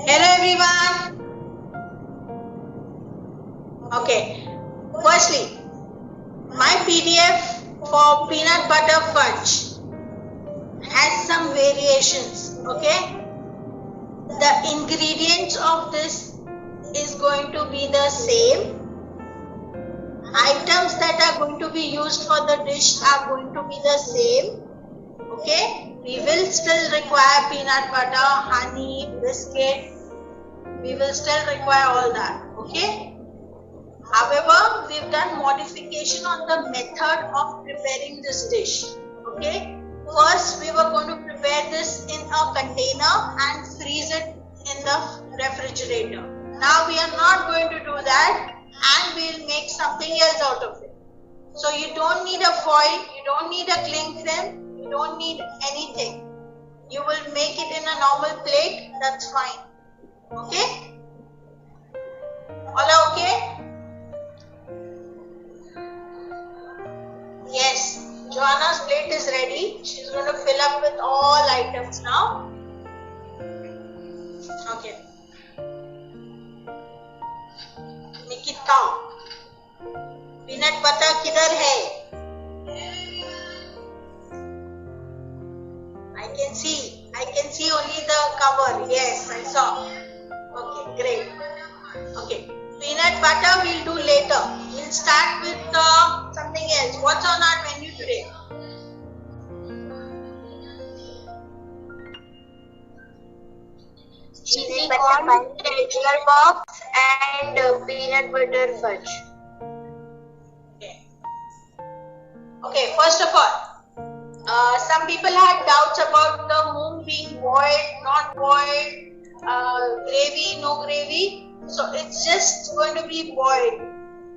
Hello everyone. Okay. Firstly, my PDF for peanut butter fudge has some variations. Okay. The ingredients of this is going to be the same. Items that are going to be used for the dish are going to be the same. Okay. We will still require peanut butter, honey, biscuit. We will still require all that. Okay. However, we've done modification on the method of preparing this dish. Okay. First, we were going to prepare this in a container and freeze it in the refrigerator. Now we are not going to do that, and we'll make something else out of it. So you don't need a foil, you don't need a cling film, you don't need anything. You will make it in a normal plate, that's fine. Okay? All are okay? Yes, Joanna's plate is ready. She's going to fill up with all items now. Okay. Nikita, peanut butter किधर है? I can see only the cover. Yes, I saw. Okay, great. Okay, peanut butter we'll do later. We'll start with something else. What's on our menu today? Cheesy corn, regular box, and peanut butter fudge. Okay, first of all, some people had doubts about the moong being boiled, not boiled, gravy, no gravy. So it's just going to be boiled.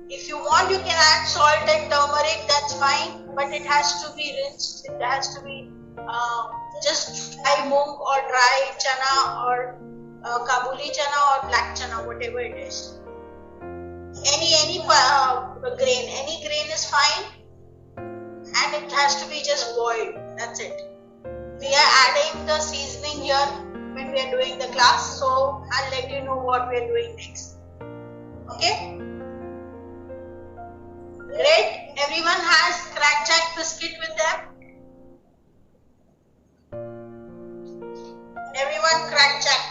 If you want, you can add salt and turmeric, that's fine. But it has to be rinsed. It has to be just dry moong or dry chana or Kabuli chana or black chana, whatever it is. Any grain is fine. And it has to be just boiled. That's it. We are adding the seasoning here when we are doing the class. So I'll let you know what we are doing next. Okay? Great. Everyone has crack jack biscuit with them? Everyone crack jack.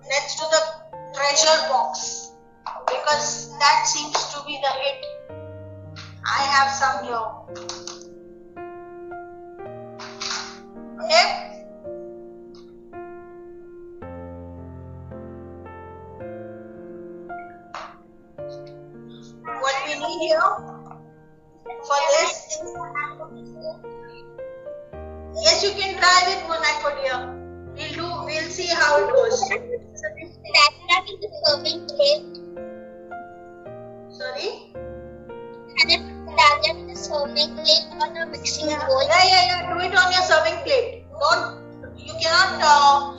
Let's do the treasure box. Because that seems to be the hit. I have some here. Okay. What we need here for this is, yes, you can try with Monaco dear. We'll see how it goes. That in the serving plate. Sorry? And then that in the serving plate on a mixing bowl. Yeah. Do it on your serving plate. You cannot,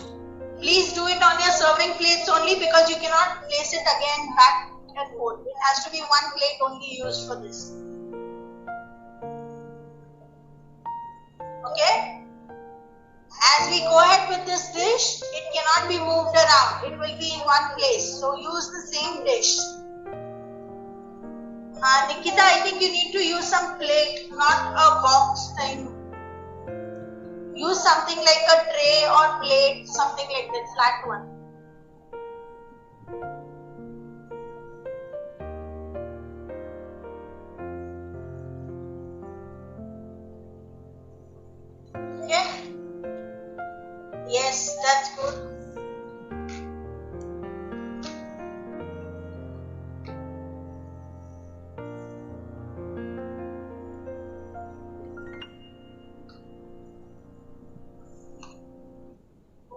please do it on your serving plates only because you cannot place it again back and forth. It has to be one plate only used for this. Okay? As we go ahead with this dish, it cannot be moved around. It will be in one place. So use the same dish. Nikita, I think you need to use some plate, not a box thing. Use something like a tray or plate, something like that, flat one. Okay? Yes, that's good.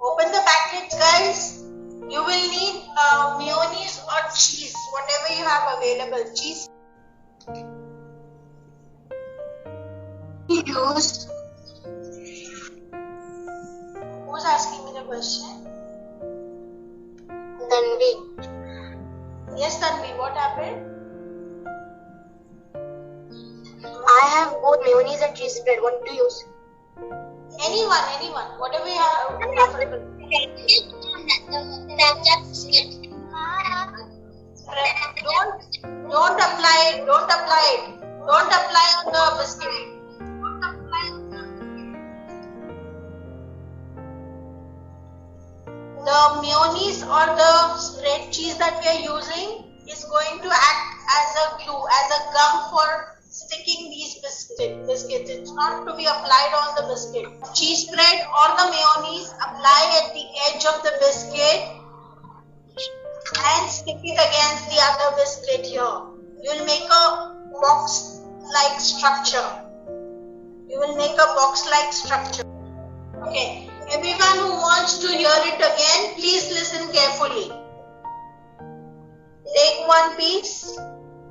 Open the packets, guys. You will need mayonnaise or cheese, whatever you have available. Cheese. Use. Who's asking me the question? Tanvi. Yes, Tanvi, what happened? I have both mayonnaise and cheese spread. What to use? Anyone, whatever you have comfortable. Snapchat biscuit. Don't apply it. Don't apply it. Don't apply on the biscuit. The mayonnaise or the spread cheese that we are using is going to act as a glue, as a gum for sticking these biscuits. It's not to be applied on the biscuit. Cheese spread or the mayonnaise, apply at the edge of the biscuit and stick it against the other biscuit here. You will make a box-like structure. You will make a box-like structure. Okay. Everyone who wants to hear it again, please listen carefully. Take one piece,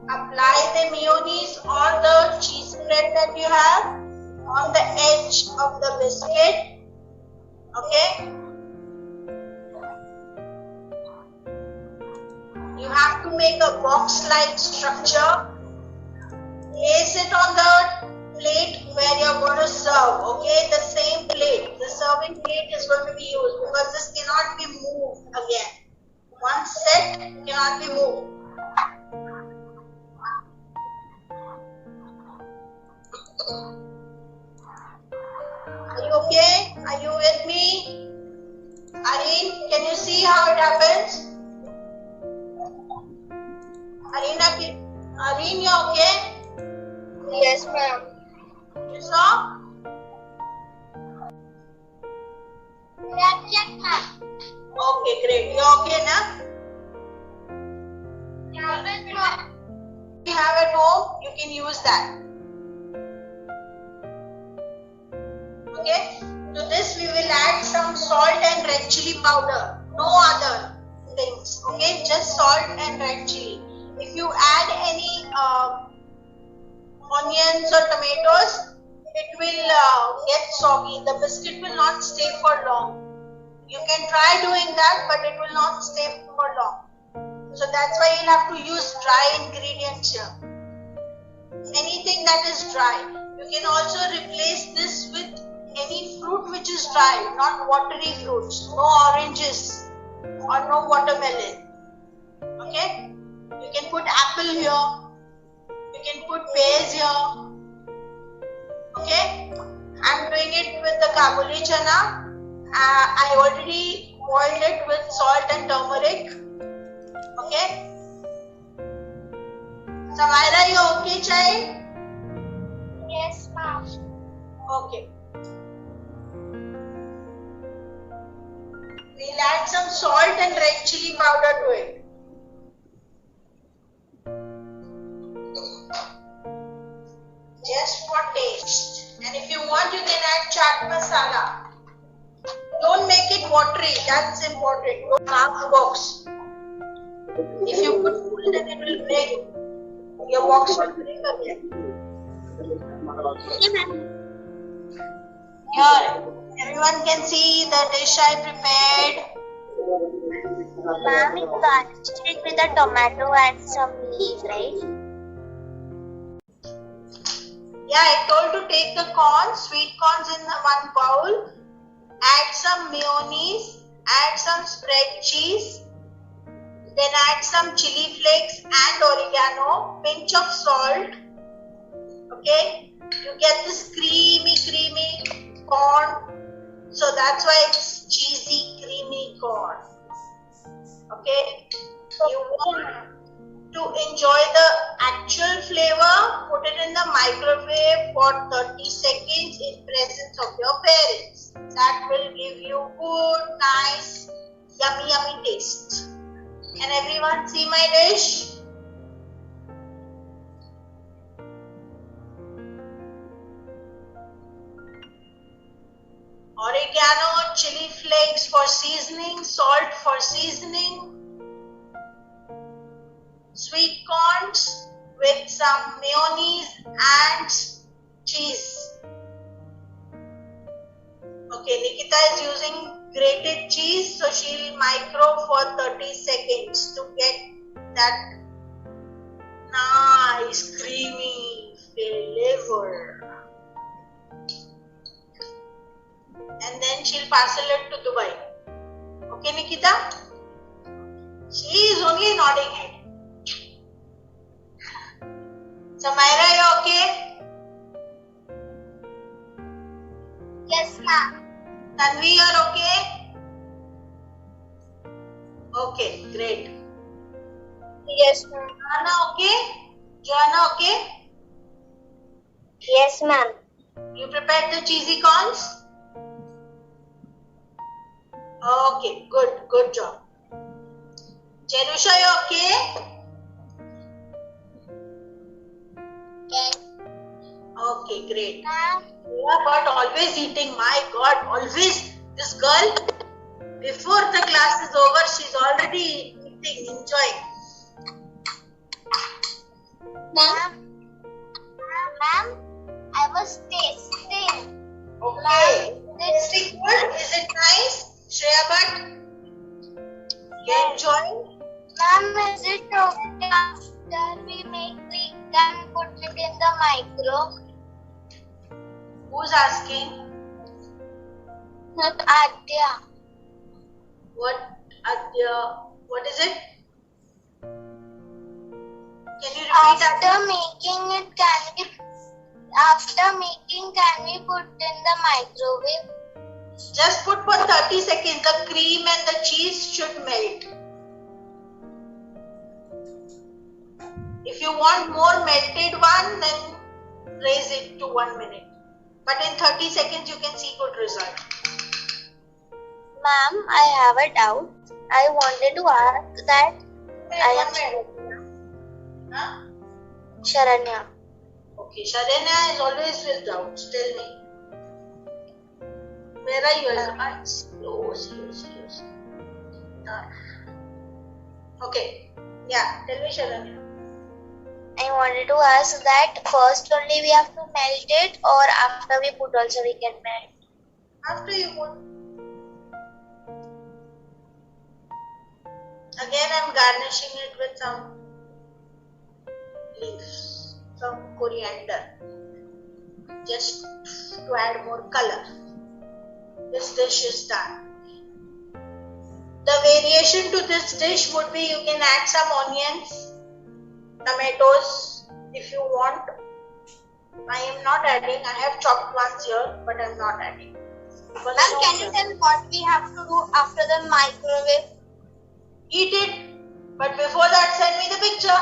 apply the mayonnaise or the cheese spread that you have on the edge of the biscuit. Okay? You have to make a box-like structure. Place it on the plate where you are going to serve. Okay? The same plate. The serving plate is going to be used because this cannot be moved again. Once set, cannot be moved. Are you okay? Are you with me? Areen, can you see how it happens? Areen, you okay? Yes, ma'am. You saw? Snapchat, ma'am. Okay, great. You okay now? Yes, ma'am. If you have at home, you can use that. Okay? To this we will add some salt and red chili powder. No other things. Okay? Just salt and red chili. If you add any onions or tomatoes, it will get soggy. The biscuit will not stay for long. You can try doing that, but it will not stay for long. So that's why you'll have to use dry ingredients here. Anything that is dry. You can also replace this with any fruit which is dry, not watery fruits. No oranges or no watermelon. Okay? You can put apple here. You can put pears here. Okay? I'm doing it with the kabuli chana. I already boiled it with salt and turmeric. Okay? Samaira, you okay, child? Yes, ma'am. Okay. We'll add some salt and red chili powder to it. Just for taste. And if you want, you can add chaat masala. Don't make it watery. That's important. Don't mark the box. If you put full, then it will break. Your box will break again. Okay, ma'am. Here, everyone can see the dish I prepared. Ma'am, it's garnished with a tomato and some leaves, right? Yeah, I told to take the corn, sweet corns in the one bowl. Add some mayonnaise, add some spread cheese, then add some chili flakes and oregano, pinch of salt. Okay, you get this creamy corn. So that's why it's cheesy, creamy corn. Okay, you want to enjoy the actual flavor, put it in the microwave for 30 seconds in presence of your parents. That will give you good, nice, yummy taste. Can everyone see my dish? Oregano, chili flakes for seasoning, salt for seasoning, sweet corns with some mayonnaise and cheese. Okay, Nikita is using grated cheese, so she'll micro for 30 seconds to get that nice creamy flavor. And then she'll parcel it to Dubai. Okay, Nikita? She is only nodding head. Samaira, you okay? Yes, ma'am. Tanvi, you're okay? Okay, great. Yes, ma'am. Joanna, okay? Joanna, okay? Yes, ma'am. You prepared the cheesy corns? Okay, good job. Cherusha, you okay? Yes. Okay, great. Ma'am. Yeah, but always eating. My God, always. This girl, before the class is over, she's already eating, enjoying. Ma'am. Ma'am, I was tasting. Okay. Tasting good? Is it nice? Shreya Bhatt? You enjoying? Ma'am, is it okay after we can put it in the micro? Who's asking? Not Adya. What is it? Can you repeat that? After making, can we put in the microwave? Just put for 30 seconds. The cream and the cheese should melt. If you want more melted one, then raise it to 1 minute. But in 30 seconds, you can see good result. Ma'am, I have a doubt. I wanted to ask that Huh? Sharanya. Okay, Sharanya is always with doubts. Tell me. Where are you? Slow. Okay. Yeah, tell me, Sharanya. I wanted to ask that first only we have to melt it, or after we put also we can melt? After you put. Again, I'm garnishing it with some leaves, some coriander, just to add more color. This dish is done. The variation to this dish would be you can add some onions, tomatoes if you want. I am not adding. I have chopped ones here, but I am not adding. Ma'am, can you tell what we have to do after the microwave? Eat it, but before that send me the picture.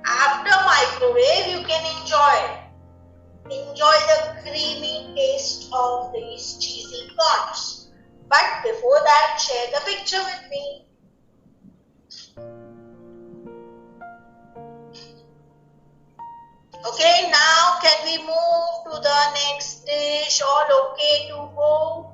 After microwave you can enjoy the creamy taste of these cheesy corns. But before that, share the picture with me. Okay, now can we move to the next dish? All okay to go?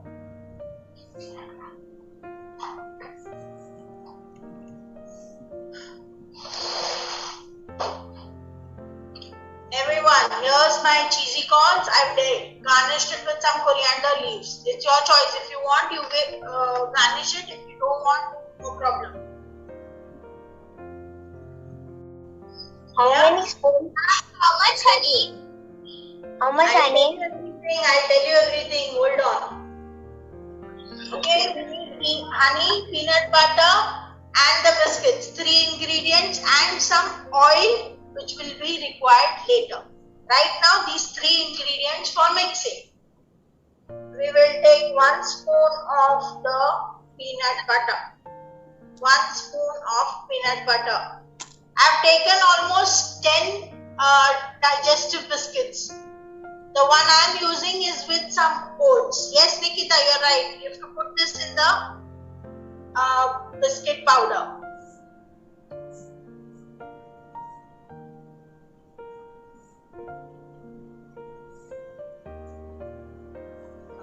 Everyone, here's my cheesy corns. I've garnished it with some coriander leaves. It's your choice. If you want, you will garnish it. If you don't want, no problem. How many spoons? How much honey? How much honey? I'll tell you everything. Hold on. Okay, we need honey, peanut butter, and the biscuits. 3 ingredients and some oil, which will be required later. Right now, these 3 ingredients for mixing. We will take 1 spoon of the peanut butter. 1 spoon of peanut butter. I've taken almost 10 digestive biscuits. The one I'm using is with some oats. Yes, Nikita, you're right. You have to put this in the biscuit powder.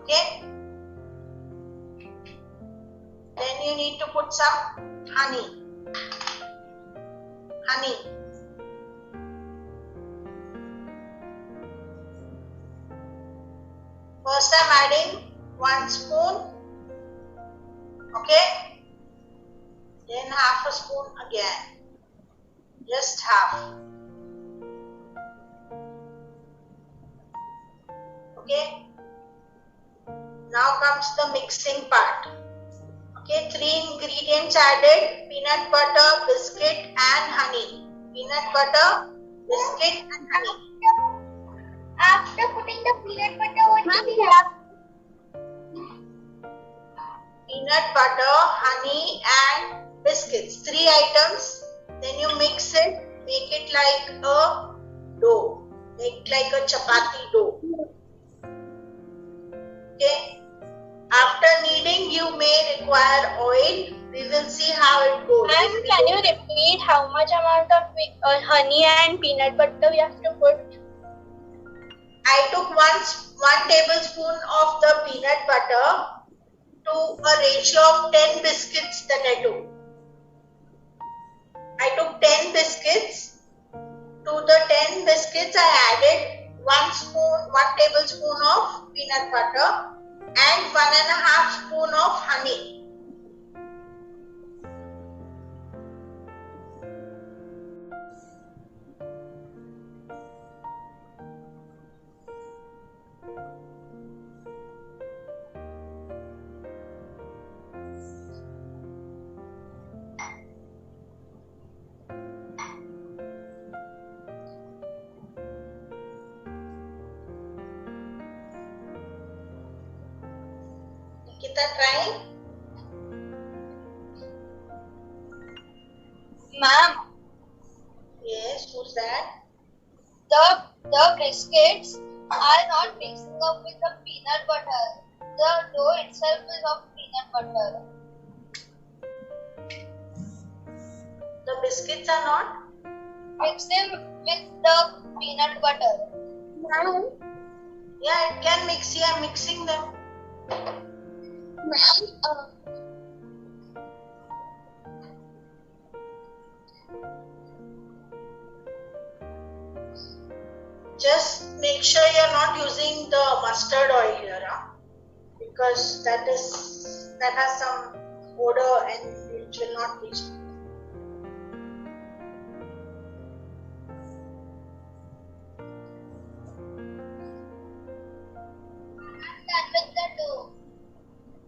Okay. Then you need to put some honey. First I'm adding 1 spoon. Okay. Then half a spoon again. Just half. Okay. Now comes the mixing part. Okay, 3 ingredients added: peanut butter, biscuit and honey. Peanut butter, biscuit and honey. After putting the peanut butter, what do we have? Peanut butter, honey and biscuits. 3 items. Then you mix it, make it like a dough. Make like a chapati dough. Okay. After kneading, you may require oil. We will see how it goes. Ma'am, can you repeat how much amount of honey and peanut butter we have to put? I took 1 tablespoon of the peanut butter to a ratio of 10 biscuits that I took. I took 10 biscuits. To the 10 biscuits, I added 1 tablespoon of peanut butter and 1.5 spoon of honey. Nikita, trying? Ma'am, Yes, who's that? the biscuits are not mixing up with the peanut butter. The dough itself is of peanut butter. The biscuits are not? Mix them with the peanut butter. Ma'am, Yeah, it can mix. Yeah, mixing them. Just make sure you're not using the mustard oil here, huh? Because that has some odor and it will not be. I'm done with the dough.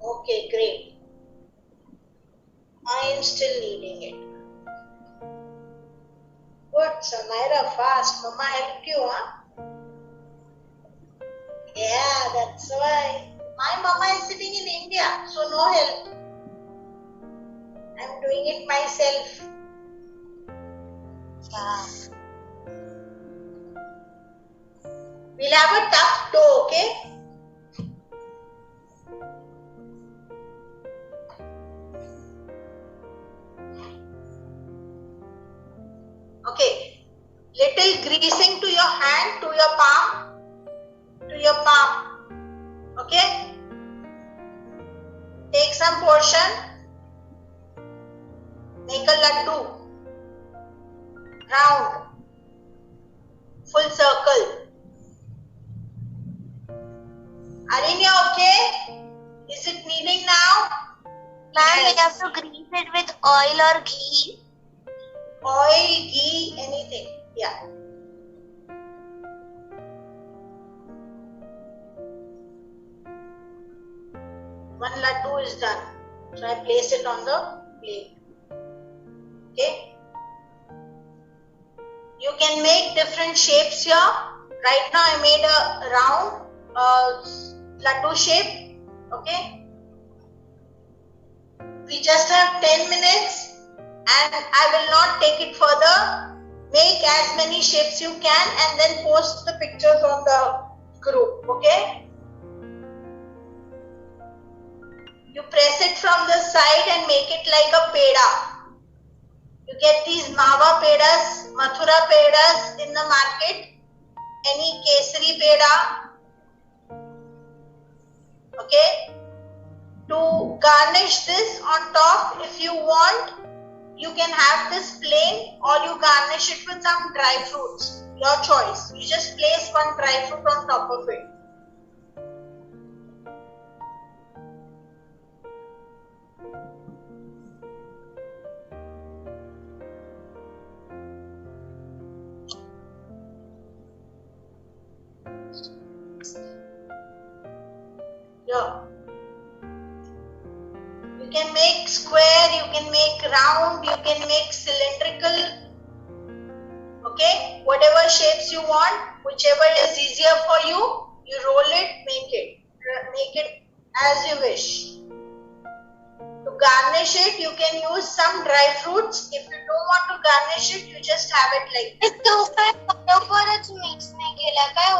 Okay, great. I am still kneading it. Good, Samaira, fast. Mama helped you, huh? Yeah, that's why. My mama is sitting in India, so no help. I'm doing it myself. Yeah. We'll have a tough dough, okay? Okay. Little greasing to your hand, to your palm. Okay? Take some portion. Make a laddu. Round. Full circle. Arinya, okay? Is it kneading now? ma'am, we Yes. have to grease it with oil or ghee. Oil, ghee, anything. Yeah. One laddu is done. So I place it on the plate. Okay. You can make different shapes here. Right now I made a round laddu shape. Okay. We just have 10 minutes and I will not take it further. Make as many shapes you can and then post the pictures on the group. Okay. You press it from the side and make it like a peda. You get these Mawa pedas, Mathura pedas in the market. Any Kesari peda. Okay. To garnish this on top, if you want, you can have this plain or you garnish it with some dry fruits. Your choice. You just place one dry fruit on top of it. Here. can make square, you can make round, you can make cylindrical. Okay, whatever shapes you want, whichever is easier for you, you roll it, make it as you wish. To garnish it, you can use some dry fruits. If you don't want to garnish it, you just have it like this. तो काय बरोबरच mix नाही केला काय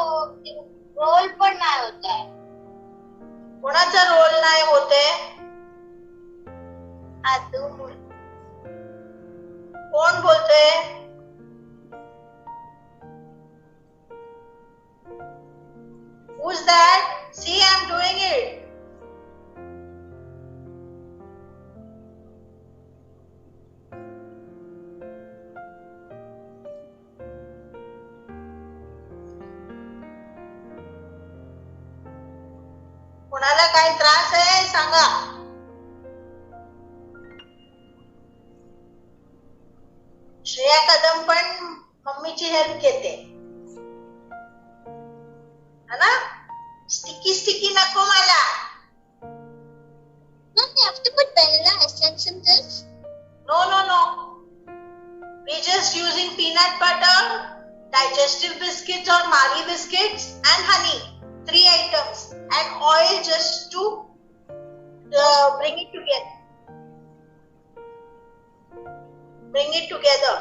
role पण नाही होत आहे. कोणाचा रोल नाही होते? आदू कोण बोलते? Who's that? See, I'm doing it. कोणाला काही त्रास आहे सांगा. श्रेया कदम पण मम्मीची हेल्प घेते है ना. स्टिकी नको मला. Mom, you have to put vanilla essence in this. No. We just using peanut butter, digestive biscuits or Marie biscuits and honey. 3 items and oil just to bring it together.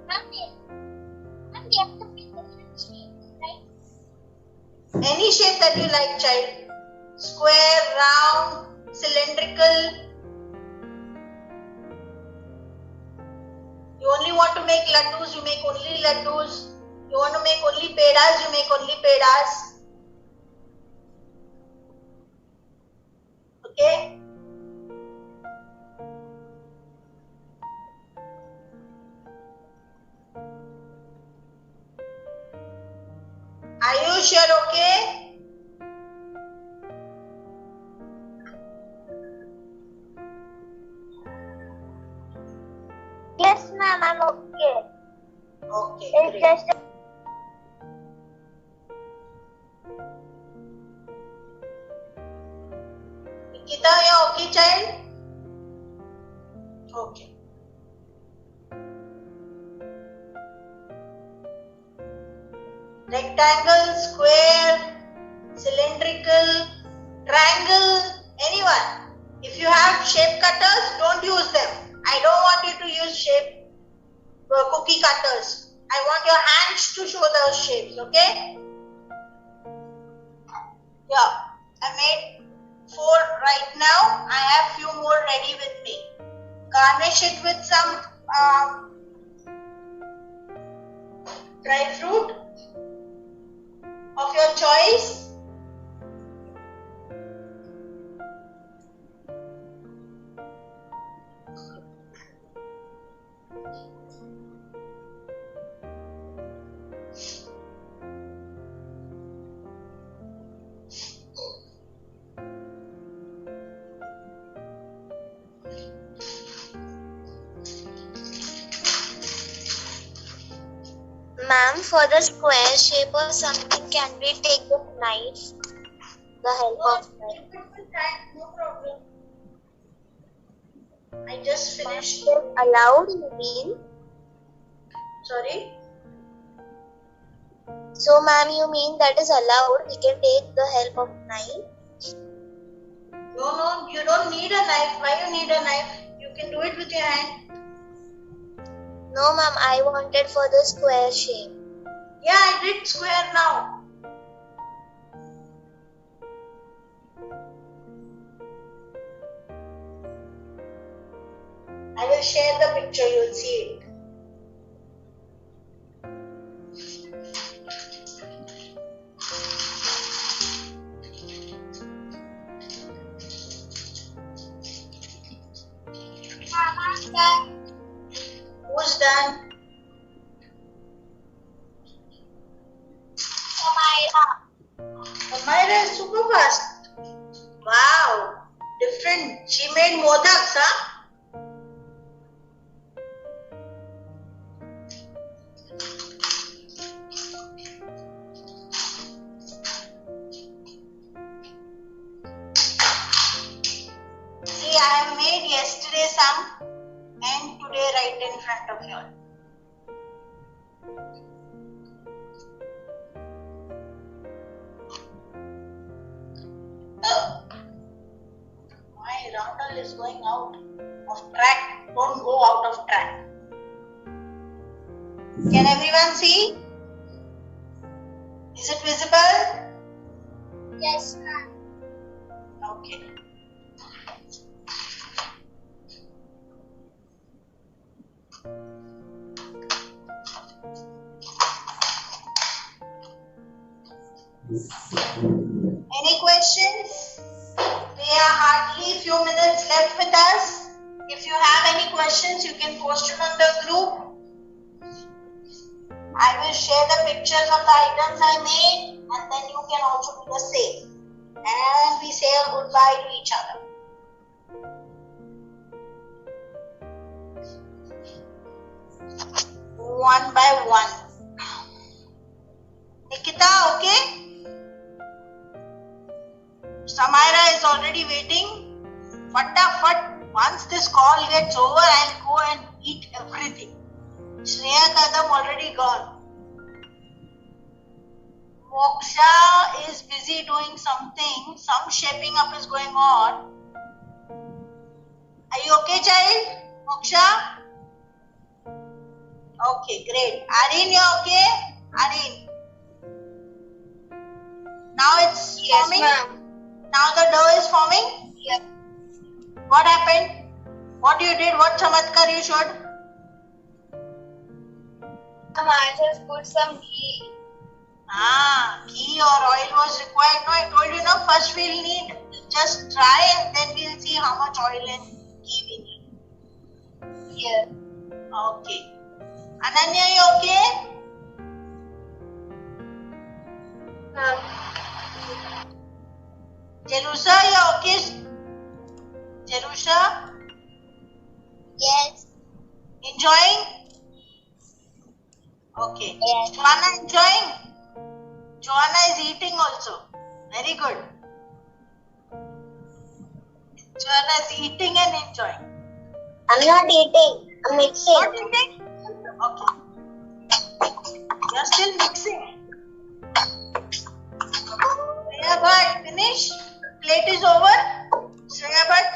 Mom, you have to pick different shapes, right? Any shape that you like, child. Square, round, cylindrical. You only want to make laddus, you make only laddus. You want to make only pedas, you make only pedas. Okay? Ayush, you're okay? Yes, ma'am, I'm okay. Okay, It's great. just Nikita, you're okay, child? Okay. Rectangle, square, cylindrical, triangle, anyone. If you have shape cutters, don't use them. I don't want you to use cookie cutters. I want your hands to show those shapes, okay? Yeah, I made 4 right now. I have few more ready with me. Garnish it with some dry fruit of your choice. Ma'am, for the square shape or something, can we take the knife? The help of knife. No problem. I just finished. Allowed, you mean? Sorry? So, ma'am, you mean that is allowed? We can take the help of knife? No, you don't need a knife. Why you need a knife? You can do it with your hand. No, ma'am, I wanted for the square shape. Yeah, I did square now. I will share the picture, you'll see it. Who's done? Amira is super fast. Wow, different. She made modaks, huh? some and today right in front of you all. My router is going out of track. Don't go out of track. Can everyone see? Is it visible? Yes, ma'am. Okay. Any questions? We are hardly few minutes left with us. If you have any questions, you can post it on the group. I will share the pictures of the items I made, and then you can also do the same. And we say a goodbye to each other. One by one. Nikita, okay? Samaira is already waiting. Fatafat, once this call gets over, I'll go and eat everything. Shreya Kadam already gone. Moksha is busy doing something. Some shaping up is going on. Are you okay, child? Moksha? Okay, great. Arin, you okay? Arin. Now it's forming? Ma'am. Now the dough is forming? Yes. What happened? What you did? What chamatkar you showed? I just put some ghee. Ghee or oil was required. No, I told you now, first we'll need just try and then we'll see how much oil and ghee we need. Yes. Okay. Ananya, you okay? Jerusha, you okay? Jerusha? Yes. Enjoying? Okay. Yes. Joanna enjoying? Joanna is eating also. Very good. Joanna is eating and enjoying. I'm not eating. I'm mixing. Not eating? Okay. You're still mixing. Shreya Bhatt, finish. Plate is over. Shreya Bhatt.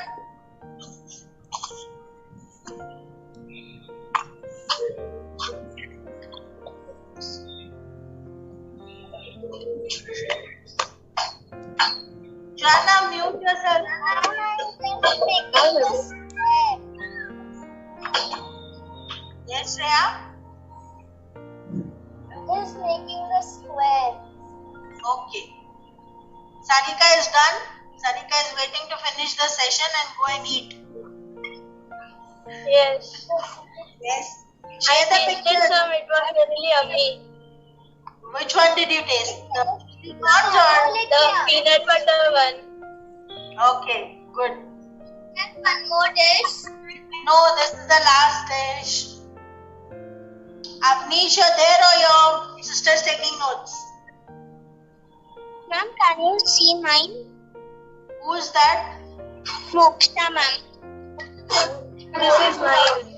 Joanna, mute yourself. Yes, Shreya? Just making the square. Okay. Sarika is done. Sarika is waiting to finish the session and go and eat. Yes. Yes. Share the picture. Some. It was really yummy. Which one did you taste? The nuts or The peanut butter one. Okay, good. And one more dish. No, this is the last dish. Avnish, you're there or your sister's taking notes? Ma'am, can you see mine? Who is that? Moksha, ma'am. This is mine.